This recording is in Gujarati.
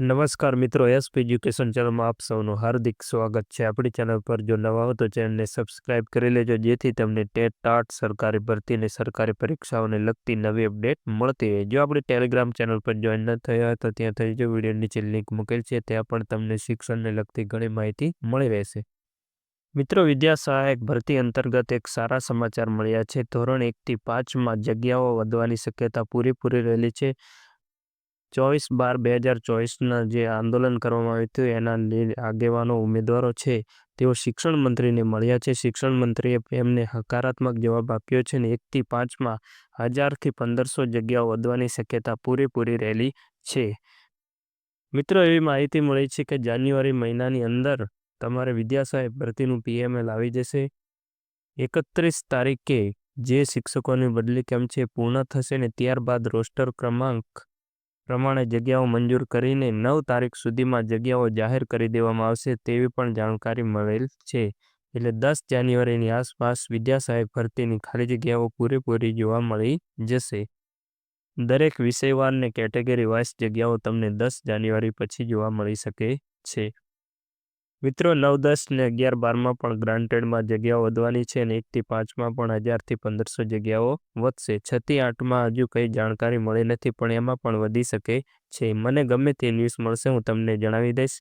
નમસ્કાર મિત્રો, એસપી એજ્યુકેશન ચેનલમાં આપ સૌનું હાર્દિક સ્વાગત છે। આપણી ચેનલ પર જો નવા હો તો ચેનલને સબસ્ક્રાઇબ કરી લેજો, જેથી તમને ટેટ ટાટ સરકારી ભરતી અને સરકારી પરીક્ષાઓને લગતી નવી અપડેટ મળતી રહે। જો આપણી ટેલિગ્રામ ચેનલ પર જોઈન ન થયા હોય તો ત્યાં થઈ જો, વિડીયો નીચે લિંક મૂકેલ છે, ત્યાં પણ તમને શિક્ષણને લગતી ઘણી માહિતી મળી રહેશે। મિત્રો, વિદ્યા સહાયક ભરતી અંતર્ગત એક સારા સમાચાર મળ્યા છે। ધોરણ 1થી 5માં જગ્યાઓ વધવાની શક્યતા પૂરેપૂરી રહેલી છે। 24/12/2024ના જે આંદોલન કરવામાં આવ્યું હતું એના આગેવાનો ઉમેદવારો છે તેઓ શિક્ષણ મંત્રીને મળ્યા છે। શિક્ષણ મંત્રીએ એમને હકારાત્મક જવાબ આપ્યો છે અને 1થી 5માં 1000થી 1500 જગ્યાઓ વધવાની શક્યતા પૂરેપૂરી રહેલી છે। મિત્રો, એવી માહિતી મળી છે કે જાન્યુઆરી મહિનાની અંદર તમારે વિદ્યા સહાયક ભરતીનું PML આવી જશે। 31 તારીખે જે શિક્ષકોની બદલી કેમ છે પૂર્ણ થશે ને ત્યારબાદ રોસ્ટર ક્રમાંક પ્રમાણે જગ્યાઓ મંજૂર કરીને 9 તારીખ સુધીમાં જગ્યાઓ જાહેર કરી દેવામાં આવશે તેવી પણ જાણકારી મળેલ છે। એટલે 10 જાન્યુઆરીની આસપાસ વિદ્યા સહાયક ભરતીની ખાલી જગ્યાઓ પૂરેપૂરી જોવા મળી જશે। દરેક વિષયવાર ને કેટેગરી વાઇઝ જગ્યાઓ તમને 10 જાન્યુઆરી પછી જોવા મળી શકે છે। મિત્રો, 9, 10 ને 11, 12માં પણ ગ્રાન્ટેડમાં જગ્યાઓ વધવાની છે અને 1થી 5માં પણ 1000થી 1500 જગ્યાઓ વધશે। 6 થી 8માં હજુ કંઈ જાણકારી મળી નથી, પણ એમાં પણ વધી શકે છે। મને ગમે તે ન્યૂઝ મળશે હું તમને જણાવી દઈશ।